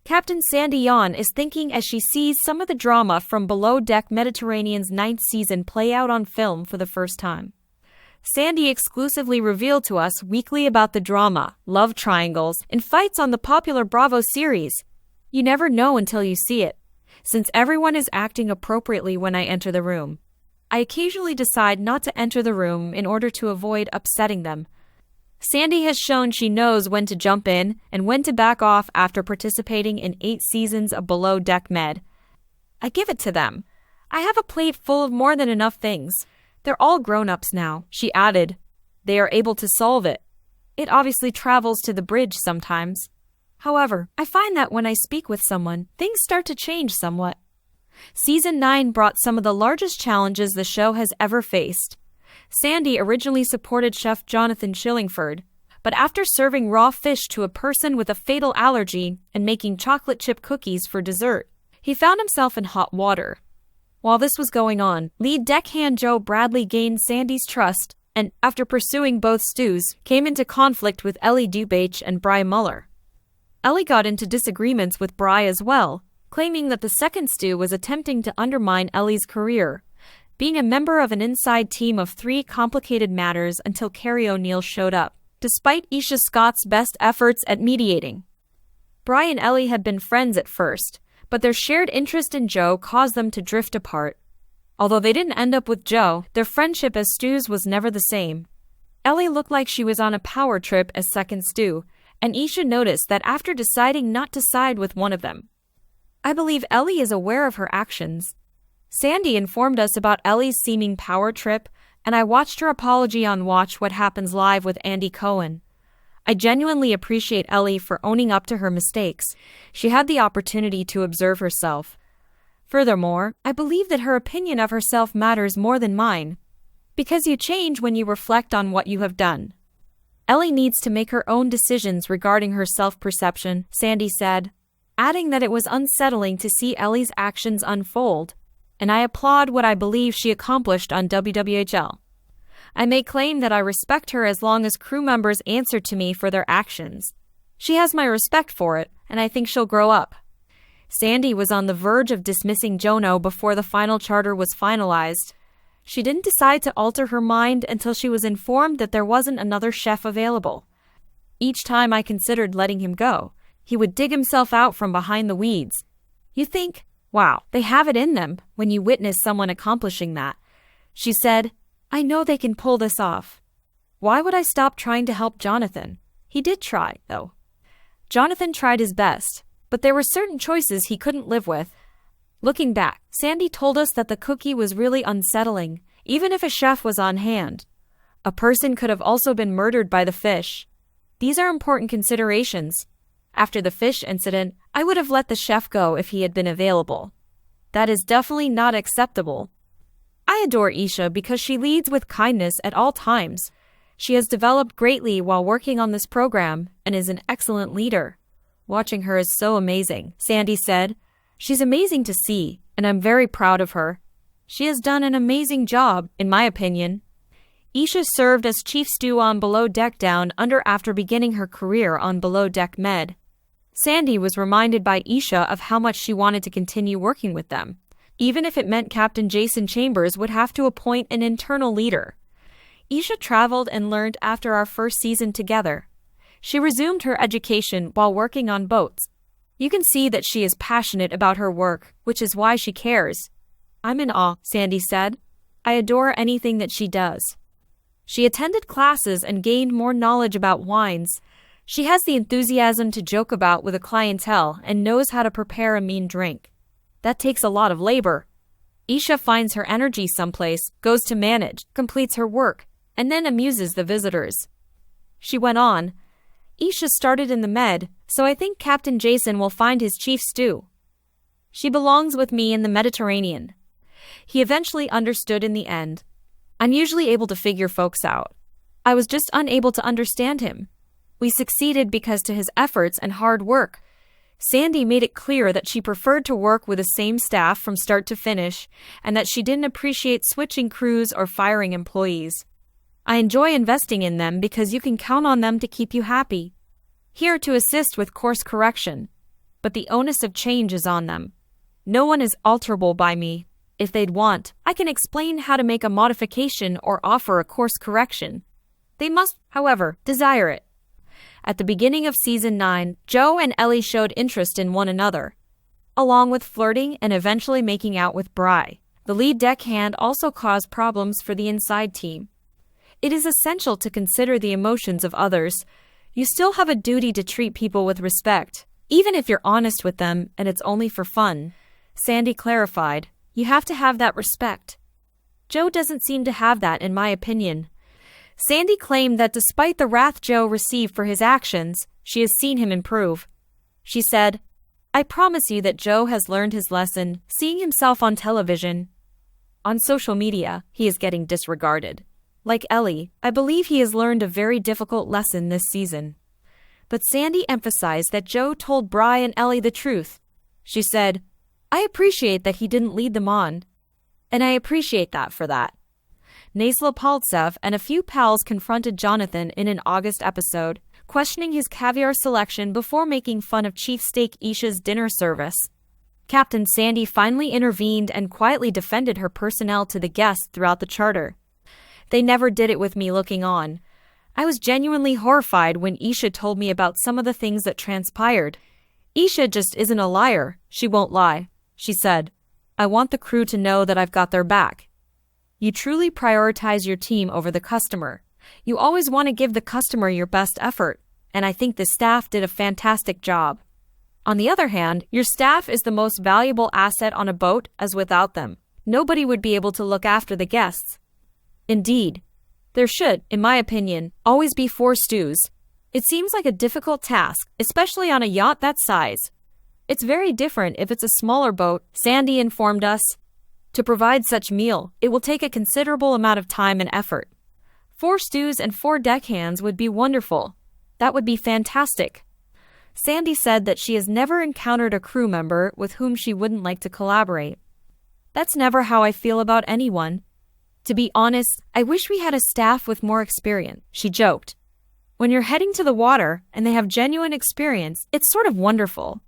Captain Sandy Yon is thinking as she sees some of the drama from Below Deck Mediterranean's 9th season play out on film for the first time. Sandy exclusively revealed to us weekly about the drama, love triangles, and fights on the popular Bravo series. You never know until you see it, since everyone is acting appropriately when I enter the room. I occasionally decide not to enter the room in order to avoid upsetting them. Sandy has shown she knows when to jump in and when to back off after participating in 8 seasons of Below Deck Med. I give it to them. I have a plate full of more than enough things. They're all grown-ups now, she added. They are able to solve it. It obviously travels to the bridge sometimes. However, I find that when I speak with someone, things start to change somewhat. Season 9 brought some of the largest challenges the show has ever faced. Sandy originally supported Chef Jonathan Shillingford, but after serving raw fish to a person with a fatal allergy and making chocolate chip cookies for dessert, he found himself in hot water. While this was going on, lead deckhand Joe Bradley gained Sandy's trust and, after pursuing both stews, came into conflict with Ellie Dubaich and Bry Muller. Ellie got into disagreements with Bry as well, claiming that the second stew was attempting to undermine Ellie's career, being a member of an inside team of 3 complicated matters until Carrie O'Neill showed up, despite Aesha Scott's best efforts at mediating. Bry and Ellie had been friends at first, but their shared interest in Joe caused them to drift apart. Although they didn't end up with Joe, their friendship as stews was never the same. Ellie looked like she was on a power trip as second stew, and Aesha noticed that after deciding not to side with one of them. I believe Ellie is aware of her actions. Sandy informed us about Ellie's seeming power trip, and I watched her apology on Watch What Happens Live with Andy Cohen. I genuinely appreciate Ellie for owning up to her mistakes. She had the opportunity to observe herself. Furthermore, I believe that her opinion of herself matters more than mine. Because you change when you reflect on what you have done. Ellie needs to make her own decisions regarding her self-perception, Sandy said, adding that it was unsettling to see Ellie's actions unfold, and I applaud what I believe she accomplished on WWHL. I may claim that I respect her as long as crew members answer to me for their actions. She has my respect for it, and I think she'll grow up. Sandy was on the verge of dismissing Jono before the final charter was finalized. She didn't decide to alter her mind until she was informed that there wasn't another chef available. Each time I considered letting him go, he would dig himself out from behind the weeds. You think, wow, they have it in them when you witness someone accomplishing that. She said, I know they can pull this off. Why would I stop trying to help Jonathan? He did try, though. Jonathan tried his best, but there were certain choices he couldn't live with. Looking back, Sandy told us that the cookie was really unsettling, even if a chef was on hand. A person could have also been murdered by the fish. These are important considerations. After the fish incident, I would have let the chef go if he had been available. That is definitely not acceptable. I adore Aesha because she leads with kindness at all times. She has developed greatly while working on this program and is an excellent leader. Watching her is so amazing, Sandy said. She's amazing to see, and I'm very proud of her. She has done an amazing job, in my opinion. Aesha served as chief stew on Below Deck Down under after beginning her career on Below Deck Med. Sandy was reminded by Aesha of how much she wanted to continue working with them, even if it meant Captain Jason Chambers would have to appoint an internal leader. Aesha traveled and learned after our first season together. She resumed her education while working on boats. You can see that she is passionate about her work, which is why she cares. I'm in awe, Sandy said. I adore anything that she does. She attended classes and gained more knowledge about wines. She has the enthusiasm to joke about with a clientele and knows how to prepare a mean drink. That takes a lot of labor. Aesha finds her energy someplace, goes to manage, completes her work, and then amuses the visitors. She went on, Aesha started in the Med, so I think Captain Jason will find his chief stew. She belongs with me in the Mediterranean. He eventually understood in the end. I'm usually able to figure folks out. I was just unable to understand him. We succeeded because to his efforts and hard work. Sandy made it clear that she preferred to work with the same staff from start to finish, and that she didn't appreciate switching crews or firing employees. I enjoy investing in them because you can count on them to keep you happy. Here to assist with course correction. but the onus of change is on them. No one is alterable by me. If they'd want, I can explain how to make a modification or offer a course correction. They must, however, desire it. At the beginning of season 9, Joe and Ellie showed interest in one another, along with flirting and eventually making out with Bri. The lead deckhand also caused problems for the inside team. It is essential to consider the emotions of others. You still have a duty to treat people with respect, even if you're honest with them and it's only for fun. Sandy clarified, you have to have that respect. Joe doesn't seem to have that, in my opinion. Sandy claimed that despite the wrath Joe received for his actions, she has seen him improve. She said, I promise you that Joe has learned his lesson, seeing himself on television. On social media, he is getting disregarded. Like Ellie, I believe he has learned a very difficult lesson this season. But Sandy emphasized that Joe told Bri and Ellie the truth. She said, I appreciate that he didn't lead them on. And I appreciate that for that. Nasla Paltsev and a few pals confronted Jonathan in an August episode, questioning his caviar selection before making fun of Chief Steak Aesha's dinner service. Captain Sandy finally intervened and quietly defended her personnel to the guests throughout the charter. They never did it with me looking on. I was genuinely horrified when Aesha told me about some of the things that transpired. Aesha just isn't a liar, she won't lie, she said. I want the crew to know that I've got their back. You truly prioritize your team over the customer. You always want to give the customer your best effort, and I think the staff did a fantastic job. On the other hand, your staff is the most valuable asset on a boat, as without them, nobody would be able to look after the guests. Indeed, there should, in my opinion, always be 4 stews. It seems like a difficult task, especially on a yacht that size. It's very different if it's a smaller boat, Sandy informed us. To provide such meal, it will take a considerable amount of time and effort. 4 stews and 4 deckhands would be wonderful. That would be fantastic. Sandy said that she has never encountered a crew member with whom she wouldn't like to collaborate. That's never how I feel about anyone. To be honest, I wish we had a staff with more experience, she joked. When you're heading to the water and they have genuine experience, it's sort of wonderful.